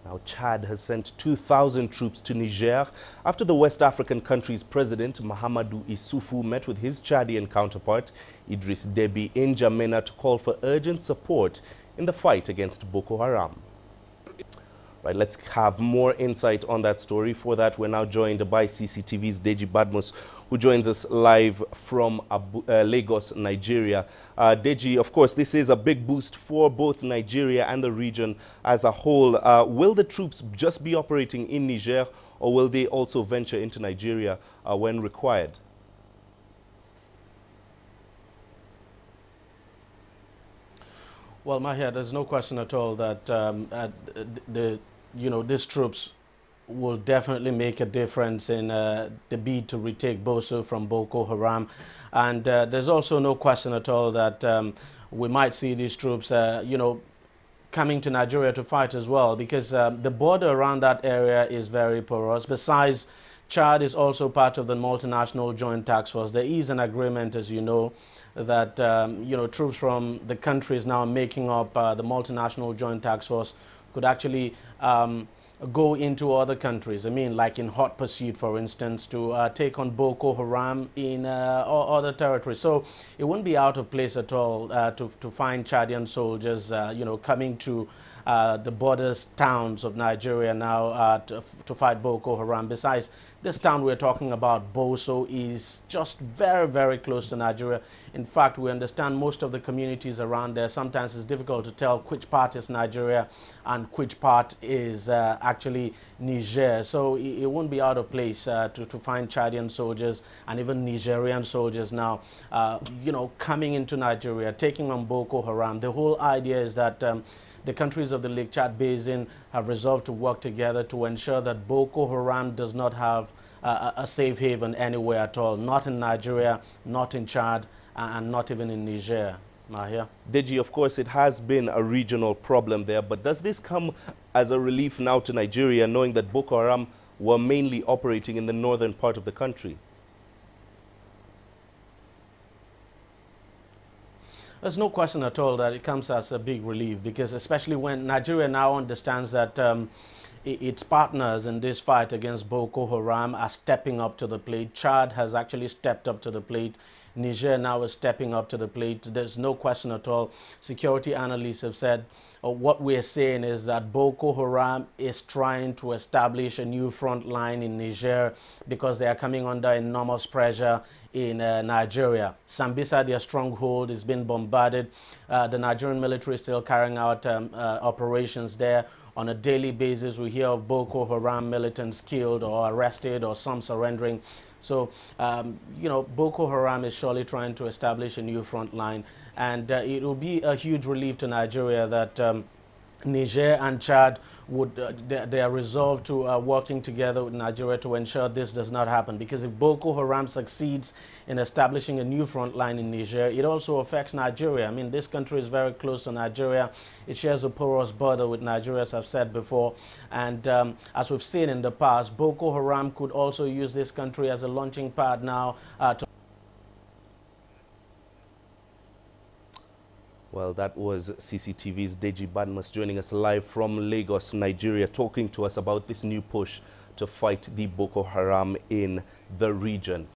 Now, Chad has sent 2,000 troops to Niger after the West African country's President Mahamadou Issoufou met with his Chadian counterpart, Idris Deby, in N'Djamena to call for urgent support in the fight against Boko Haram. Right, let's have more insight on that story. For that, we're now joined by CCTV's Deji Badmus, who joins us live from Lagos, Nigeria. Deji, of course, this is a big boost for both Nigeria and the region as a whole. Will the troops just be operating in Niger, or will they also venture into Nigeria when required? Well, Mahia, there's no question at all that these troops will definitely make a difference in the bid to retake Boso from Boko Haram. And there's also no question at all that we might see these troops, coming to Nigeria to fight as well, because the border around that area is very porous. Besides, Chad is also part of the multinational joint task force. There is an agreement, as you know, that troops from the countries now making up the multinational joint task force could actually go into other countries. I mean, like in hot pursuit, for instance, to take on Boko Haram in other territories. So it wouldn't be out of place at all to find Chadian soldiers, coming to the borders towns of Nigeria now to fight Boko Haram. Besides, this town we're talking about, Boso, is just very, very close to Nigeria. In fact, we understand most of the communities around there. Sometimes it's difficult to tell which part is Nigeria and which part is actually Niger. So it won't be out of place to find Chadian soldiers and even Nigerian soldiers now, coming into Nigeria, taking on Boko Haram. The whole idea is that the countries of the Lake Chad Basin have resolved to work together to ensure that Boko Haram does not have a safe haven anywhere at all, not in Nigeria, not in Chad, and not even in Niger. Mahia? Deji, of course, it has been a regional problem there, but does this come as a relief now to Nigeria, knowing that Boko Haram were mainly operating in the northern part of the country? There's no question at all that it comes as a big relief, because especially when Nigeria now understands that its partners in this fight against Boko Haram are stepping up to the plate. Chad has actually stepped up to the plate. Niger now is stepping up to the plate. There's no question at all. Security analysts have said what we're saying is that Boko Haram is trying to establish a new front line in Niger because they are coming under enormous pressure in Nigeria. Sambisa, their stronghold, is being bombarded. The Nigerian military is still carrying out operations there. On a daily basis, we hear of Boko Haram militants killed or arrested or some surrendering. So, Boko Haram is surely trying to establish a new front line. And it will be a huge relief to Nigeria that Niger and Chad they are resolved to working together with Nigeria to ensure this does not happen. Because if Boko Haram succeeds in establishing a new front line in Niger, it also affects Nigeria. I mean, this country is very close to Nigeria. It shares a porous border with Nigeria, as I've said before. And as we've seen in the past, Boko Haram could also use this country as a launching pad now to... Well, that was CCTV's Deji Badmus joining us live from Lagos, Nigeria, talking to us about this new push to fight the Boko Haram in the region.